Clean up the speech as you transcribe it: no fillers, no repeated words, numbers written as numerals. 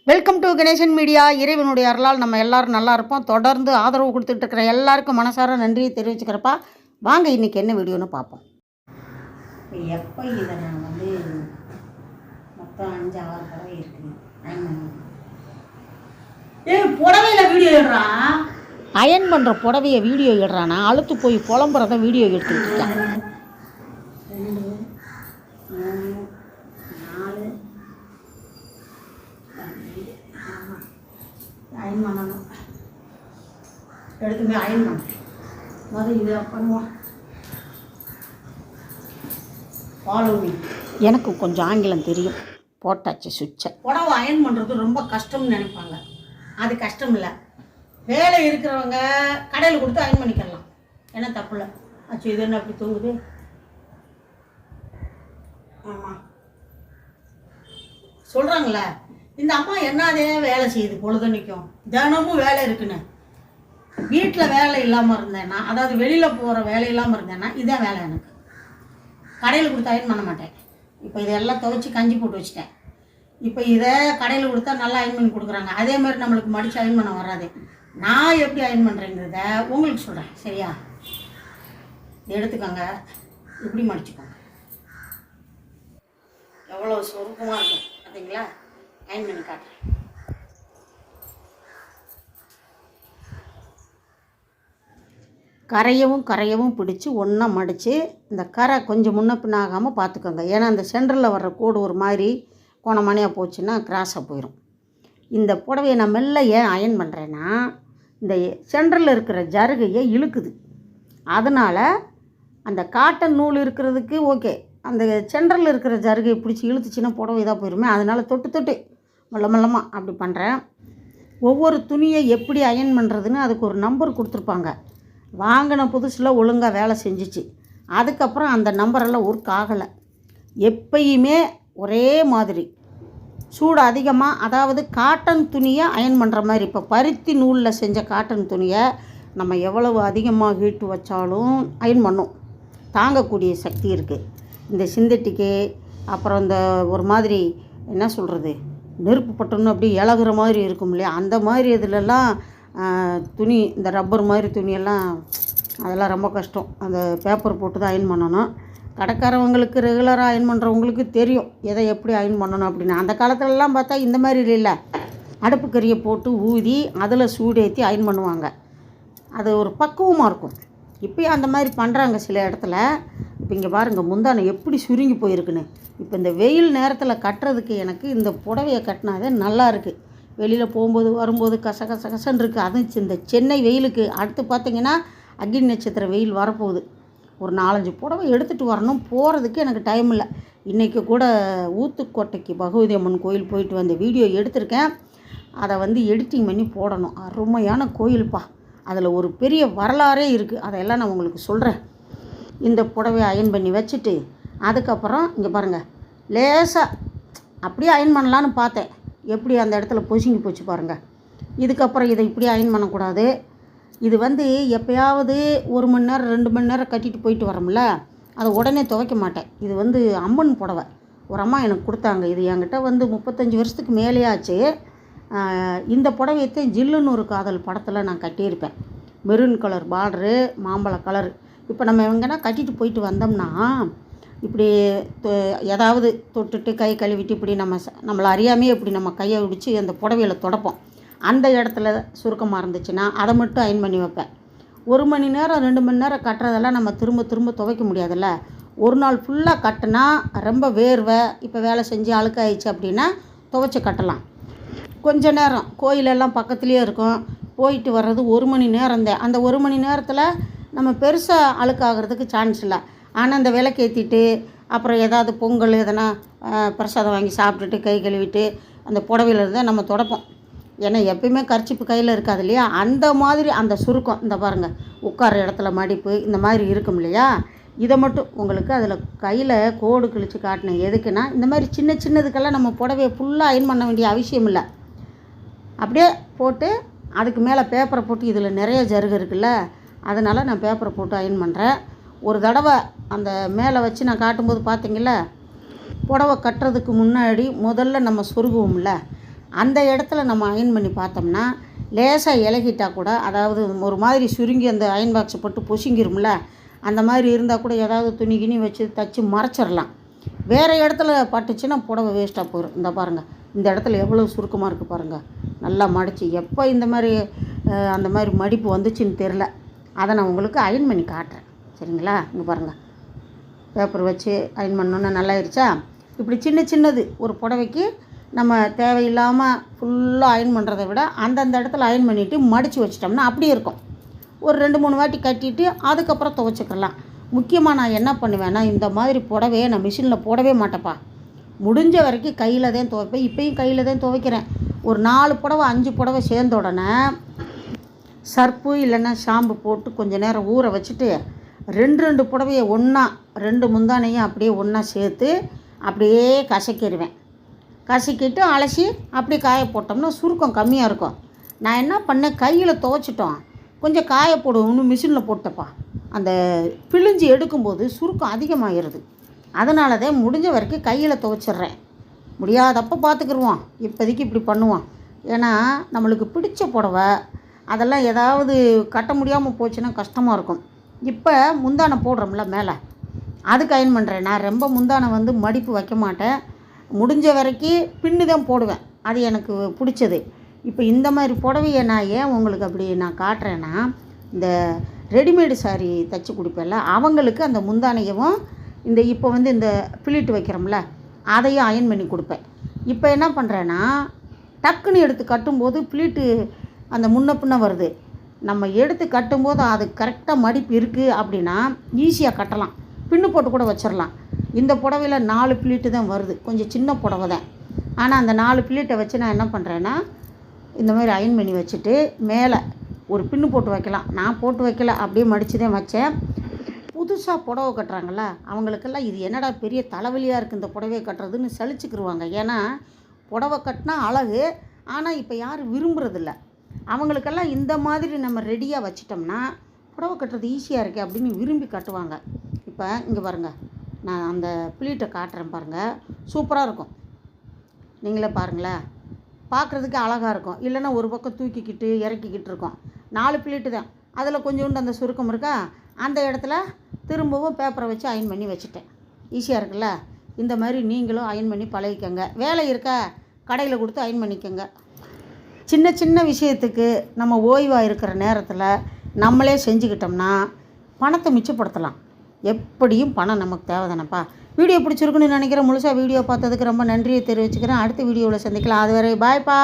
Welcome to Ganesan media. இறைவனுடைய அருளால் நம்ம எல்லோரும் நல்லா இருப்போம். தொடர்ந்து ஆதரவு கொடுத்துட்ருக்கிற எல்லாருக்கும் மனசார நன்றியை தெரிவிச்சுக்கிறப்பா. வாங்க இன்றைக்கி என்ன வீடியோன்னு பார்ப்போம். எப்போ இதை நான் மொத்தம் 5-6 புடவை இருக்குது. புடவையில் வீடியோ இடுறான், அயன் பண்ணுற புடவையை வீடியோ இடுறானா, அழுத்து போய் புலம்புறத வீடியோ எடுத்துக்கிட்டு இருக்கேன். 2 3 4 அயன் பண்ணணும். எடுத்துமே அயன் பண்ண முதல் இதை பண்ணுவோம். ஃபாலோவி. எனக்கு கொஞ்சம் ஆங்கிலம் தெரியும். போட்டாச்சு சுவிட்சை. புடவை அயன் பண்ணுறது ரொம்ப கஷ்டம்னு நினைப்பாங்க. அது கஷ்டம் இல்லை. வேலை இருக்கிறவங்க கடையில் கொடுத்து அயன் பண்ணிக்கலாம். ஏன்னா தப்பு இல்லை. ஆச்சு இது என்ன அப்படி தூங்குது? ஆமாம் சொல்கிறாங்களே, இந்த அம்மா என்னதே வேலை செய்யுது பொழுதுன்னைக்கும், தினமும் வேலை இருக்குன்னு. வீட்டில் வேலை இல்லாமல் இருந்தேன்னா, அதாவது வெளியில் போகிற வேலை இல்லாமல் இருந்தேன்னா இதான் வேலை எனக்கு. கடையில் கொடுத்து அயன் பண்ண மாட்டேன். இப்போ இதெல்லாம் துவைச்சி கஞ்சி போட்டு வச்சுட்டேன். இப்போ இதை கடையில் கொடுத்தா நல்லா அயன் பண்ணி கொடுக்குறாங்க. அதே மாதிரி நம்மளுக்கு மடித்து அயன் பண்ண வராது. நான் எப்படி அயன் பண்ணுறேங்கிறத உங்களுக்கு சொல்கிறேன், சரியா? எடுத்துக்கோங்க, இப்படி மடிச்சுக்கோங்க. எவ்வளோ சுருக்கமாக இருக்கும் பார்த்தீங்களா? அயன் பண்ணி காட்டுறேன். கரையவும் பிடிச்சி ஒன்றா மடித்து இந்த கரை கொஞ்சம் முன்ன பின்னாகாமல் பார்த்துக்கோங்க. ஏன்னா அந்த சென்டரில் வர்ற கோடு ஒரு மாதிரி கோணமானியாக போச்சுன்னா கிராஸாக போயிடும். இந்த புடவையை நான் மெல்ல ஏன் அயன் பண்ணுறேன்னா, இந்த சென்டரில் இருக்கிற ஜருகையை இழுக்குது. அதனால் அந்த காட்டன் நூல் இருக்கிறதுக்கு ஓகே, அந்த சென்டரில் இருக்கிற ஜருகையை பிடிச்சி இழுத்துச்சின்னா புடவை இதாக போயிடுமே. அதனால் தொட்டு மெல்லமாக அப்படி பண்ணுறேன். ஒவ்வொரு துணியை எப்படி அயன் பண்ணுறதுன்னு அதுக்கு ஒரு நம்பர் கொடுத்துருப்பாங்க. வாங்கின புதுசில் ஒழுங்காக வேலை செஞ்சிச்சு. அதுக்கப்புறம் அந்த நம்பரெல்லாம் ஒர்க் ஆகலை. எப்பயுமே ஒரே மாதிரி சூடு அதிகமாக, அதாவது காட்டன் துணியை அயன் பண்ணுற மாதிரி. இப்போ பருத்தி நூலில் செஞ்ச காட்டன் துணியை நம்ம எவ்வளவு அதிகமாக ஹீட்டு வச்சாலும் அயன் பண்ணும், தாங்கக்கூடிய சக்தி இருக்குது. இந்த சிந்தட்டிக்கு அப்புறம் இந்த ஒரு மாதிரி என்ன சொல்கிறது, நெருப்பு பட்டணும் அப்படி இலகுற மாதிரி இருக்கும் இல்லையா, அந்த மாதிரி இதிலெல்லாம் துணி, இந்த ரப்பர் மாதிரி துணியெல்லாம் அதெல்லாம் ரொம்ப கஷ்டம். அந்த பேப்பர் போட்டு தான் அயன் பண்ணணும். கடைக்காரவங்களுக்கு ரெகுலராக அயன் பண்ணுறவங்களுக்கு தெரியும் எதை எப்படி அயன் பண்ணணும் அப்படின்னு. அந்த காலத்துலலாம் பார்த்தா இந்த மாதிரி இல்லை, அடுப்பு கறியை போட்டு ஊதி அதில் சூடேற்றி அயன் பண்ணுவாங்க. அது ஒரு பக்குவமாக இருக்கும். இப்போயும் அந்த மாதிரி பண்ணுறாங்க சில இடத்துல. இப்போ இங்கே பாருங்கள், முந்தானை எப்படி சுருங்கி போயிருக்குன்னு. இப்போ இந்த வெயில் நேரத்தில் கட்டுறதுக்கு எனக்கு இந்த புடவையை கட்டினாதே நல்லா இருக்குது. வெளியில் போகும்போது வரும்போது கசன்னு இருக்குது. அதுவும் இந்த சென்னை வெயிலுக்கு அடுத்து பார்த்திங்கன்னா அக்னி நட்சத்திர வெயில் வரப்போகுது. ஒரு 4-5 புடவை எடுத்துகிட்டு வரணும். போகிறதுக்கு எனக்கு டைம் இல்லை. இன்றைக்கி கூட ஊத்துக்கோட்டைக்கு பகவதி அம்மன் கோயில் போயிட்டு வந்த வீடியோ எடுத்திருக்கேன். அதை எடிட்டிங் பண்ணி போடணும். அருமையான கோயில்ப்பா. அதில் ஒரு பெரிய வரலாறே இருக்குது. அதையெல்லாம் நான் உங்களுக்கு சொல்கிறேன். இந்த புடவையை அயன் பண்ணி வச்சுட்டு அதுக்கப்புறம் இங்கே பாருங்கள், லேசாக அப்படியே அயன் பண்ணலான்னு பார்த்தேன். எப்படி அந்த இடத்துல பொசுங்கி போச்சு பாருங்கள். இதுக்கப்புறம் இதை இப்படி அயன் பண்ணக்கூடாது. இது எப்போயாவது 1 மணி நேரம் 2 மணி நேரம் கட்டிட்டு போயிட்டு வரோம்ல, அதை உடனே துவைக்க மாட்டேன். இது அம்மன் புடவை ஒரு அம்மா எனக்கு கொடுத்தாங்க. இது என்கிட்ட 35 வருஷத்துக்கு மேலேயாச்சு. இந்த புடவையத்தை ஜில்லுன்னு ஒரு காதல் படத்தில் நான் கட்டியிருப்பேன். மெரூன் கலர் பார்டரு, மாம்பழ கலர். இப்போ நம்ம எங்கன்னா கட்டிட்டு போயிட்டு வந்தோம்னா இப்படி ஏதாவது தொட்டுட்டு கை கழுவிட்டு இப்படி நம்மளை அறியாமே இப்படி நம்ம கையை பிடிச்சி அந்த புடவையில் தொடப்போம். அந்த இடத்துல சுருக்கமாக இருந்துச்சுன்னா அதை மட்டும் அயன் பண்ணி வைப்பேன். 1 மணி நேரம் 2 மணி நேரம் கட்டுறதெல்லாம் நம்ம திரும்ப துவைக்க முடியாதுல்ல. ஒரு நாள் ஃபுல்லாக கட்டினா ரொம்ப வேர்வை, இப்போ வேலை செஞ்சு அழுக்காயிடுச்சு அப்படின்னா துவைச்சி கட்டலாம். கொஞ்ச நேரம் கோயிலெல்லாம் பக்கத்துலேயே இருக்கும். போயிட்டு வர்றது 1 மணி நேரம் தான். அந்த 1 மணி நேரத்தில் நம்ம பெருசாக அழுக்காகிறதுக்கு சான்ஸ் இல்லை. ஆனால் அந்த விளக்கேற்றிட்டு அப்புறம் ஏதாவது பொங்கல் எதனா பிரசாதம் வாங்கி சாப்பிட்டுட்டு கை கழுவிட்டு அந்த புடவையில் இருந்தால் நம்ம தொடப்போம். ஏன்னா எப்பயுமே கர்ச்சிப்பு கையில் இருக்காது இல்லையா. அந்த மாதிரி அந்த சுருக்கம் இந்த பாருங்கள், உட்கார இடத்துல மடிப்பு இந்த மாதிரி இருக்கும் இல்லையா. இதை மட்டும் உங்களுக்கு அதில் கையில் கோடு கிழித்து காட்டினேன். எதுக்குன்னா இந்த மாதிரி சின்னதுக்கெல்லாம் நம்ம புடவையை ஃபுல்லாக அயன் பண்ண வேண்டிய அவசியம் இல்லை. அப்படியே போட்டு அதுக்கு மேலே பேப்பரை போட்டு, இதில் நிறைய ஜருகு இருக்குல்ல, அதனால் நான் பேப்பரை போட்டு அயன் பண்ணுறேன். ஒரு தடவை அந்த மேலே வச்சு நான் காட்டும்போது பார்த்திங்கள, புடவை கட்டுறதுக்கு முன்னாடி முதல்ல நம்ம சொருகுவோம்ல, அந்த இடத்துல நம்ம அயன் பண்ணி பார்த்தோம்னா லேசாக இலகிட்டால் கூட, அதாவது ஒரு மாதிரி சுருங்கி அந்த அயன் பாக்ஸை போட்டு பொசுங்கிரும்ல, அந்த மாதிரி இருந்தால் கூட ஏதாவது துணி கிணி வச்சு தைச்சி மறைச்சிடலாம். வேறு இடத்துல பட்டுச்சுன்னா புடவை வேஸ்ட்டாக போயிடும். இந்த பாருங்கள், இந்த இடத்துல எவ்வளோ சுருக்கமாக இருக்குது பாருங்கள். நல்லா மடித்து எப்போ இந்த மாதிரி அந்த மாதிரி மடிப்பு வந்துச்சுன்னு தெரில. அதை நான் உங்களுக்கு அயன் பண்ணி காட்டுறேன், சரிங்களா? இங்கே பாருங்கள், பேப்பர் வச்சு அயன் பண்ணோன்னா நல்லாயிருச்சா? இப்படி சின்ன சின்னது ஒரு புடவைக்கு நம்ம தேவையில்லாமல் ஃபுல்லாக அயன் பண்ணுறதை விட அந்தந்த இடத்துல அயன் பண்ணிவிட்டு மடித்து வச்சிட்டோம்னா அப்படியே இருக்கும். ஒரு 2-3 வாட்டி கட்டிட்டு அதுக்கப்புறம் துவைச்சிக்கலாம். முக்கியமாக நான் என்ன பண்ணுவேன்னா, இந்த மாதிரி புடவையை நான் மிஷினில் போடவே மாட்டேப்பா. முடிஞ்ச வரைக்கும் கையில் தான் துவைப்பேன். இப்போயும் கையில் தான் துவைக்கிறேன். ஒரு 4 புடவை 5 புடவை சேர்ந்த உடனே சர்ப்பு இல்லைன்னா ஷாம்பு போட்டு கொஞ்சம் நேரம் ஊற வச்சுட்டு 2 புடவையை ஒன்றா 2 முந்தானையும் அப்படியே ஒன்றா சேர்த்து அப்படியே கசக்கிடுவேன். கசக்கிட்டு அலசி அப்படியே காய போட்டோம்னா சுருக்கம் கம்மியாக இருக்கும். நான் என்ன பண்ணேன், கையில் துவைச்சிட்டோம், கொஞ்சம் காய போடுவோம்னு மிஷினில் போட்டப்பா. அந்த பிழிஞ்சு எடுக்கும்போது சுருக்கம் அதிகமாகிடுது. அதனால தான் முடிஞ்ச வரைக்கும் கையில் துவைச்சிட்றேன். முடியாதப்போ பார்த்துக்கிடுவோம், இப்போதைக்கு இப்படி பண்ணுவோம். ஏன்னா நம்மளுக்கு பிடிச்ச புடவை அதெல்லாம் ஏதாவது கட்ட முடியாமல் போச்சுன்னா கஷ்டமாக இருக்கும். இப்போ முந்தானை போடுறோம்ல மேலே, அதுக்கு அயன் பண்ணுறேன். நான் ரொம்ப முந்தானை மடிப்பு வைக்க மாட்டேன். முடிஞ்ச வரைக்கும் பின்னு தான் போடுவேன். அது எனக்கு பிடிச்சது. இப்போ இந்த மாதிரி புடவையை நான் ஏன் உங்களுக்கு அப்படி நான் காட்டுறேன்னா, இந்த ரெடிமேடு சாரீ தைச்சி கொடுப்பேன்ல, அவங்களுக்கு அந்த முந்தானையவும் இந்த இப்போ இந்த பிளிட்டு வைக்கிறோம்ல அதையும் அயன் பண்ணி கொடுப்பேன். இப்போ என்ன பண்ணுறேன்னா, டக்குன்னு எடுத்து கட்டும்போது பிளிட்டு அந்த முன்ன பின்ன வருது. நம்ம எடுத்து கட்டும்போது அது கரெக்டாக மடிப்பு இருக்குது அப்படின்னா ஈஸியாக கட்டலாம், பின்னு போட்டு கூட வச்சிடலாம். இந்த புடவையில் 4 பிளிட்டு தான் வருது, கொஞ்சம் சின்ன புடவை தான். ஆனால் அந்த 4 பிளிட்டை வச்சு நான் என்ன பண்ணுறேன்னா, இந்த மாதிரி அயன் பண்ணி வச்சுட்டு மேலே ஒரு பின்னு போட்டு வைக்கலாம். நான் போட்டு வைக்கல, அப்படியே மடித்து தான் வச்சேன். புதுசாக புடவை கட்டுறாங்கள்ல அவங்களுக்கெல்லாம் இது என்னடா பெரிய தலைவலியாக இருக்குது இந்த புடவையை கட்டுறதுன்னு சலிச்சுக்கிருவாங்க. ஏன்னா புடவை கட்டினா அழகு, ஆனால் இப்போ யாரும் விரும்புகிறதில்ல. அவங்களுக்கெல்லாம் இந்த மாதிரி நம்ம ரெடியாக வச்சிட்டோம்னா புடவை கட்டுறது ஈஸியாக இருக்கே அப்படின்னு விரும்பி கட்டுவாங்க. இப்போ இங்கே பாருங்கள், நான் அந்த பிளீட்டை காட்டுறேன் பாருங்கள், சூப்பராக இருக்கும். நீங்களே பாருங்களேன், பார்க்குறதுக்கு அழகாக இருக்கும். இல்லைன்னா ஒரு பக்கம் தூக்கிக்கிட்டு இறக்கிக்கிட்டு இருக்கோம். 4 பிளீட்டு தான், அதில் கொஞ்சோண்டு அந்த சுருக்கம் இருக்கா, அந்த இடத்துல திரும்பவும் பேப்பரை வச்சு அயன் பண்ணி வச்சுட்டேன். ஈஸியாக இருக்குல்ல? இந்த மாதிரி நீங்களும் அயன் பண்ணி பழகிக்கங்க. வேலை இருக்கா, கடையில் கொடுத்து அயன் பண்ணிக்கோங்க. சின்ன சின்ன விஷயத்துக்கு நம்ம ஓய்வாக இருக்கிற நேரத்தில் நம்மளே செஞ்சுக்கிட்டோம்னா பணத்தை மிச்சப்படுத்தலாம். எப்படியும் பணம் நமக்கு தேவை தானேப்பா. வீடியோ பிடிச்சிருக்குன்னு நினைக்கிறேன். முழுசாக வீடியோ பார்த்ததுக்கு ரொம்ப நன்றியை தெரிவிச்சுக்கிறேன். அடுத்த வீடியோவில் சந்திக்கலாம். அது வரை பாய்ப்பா.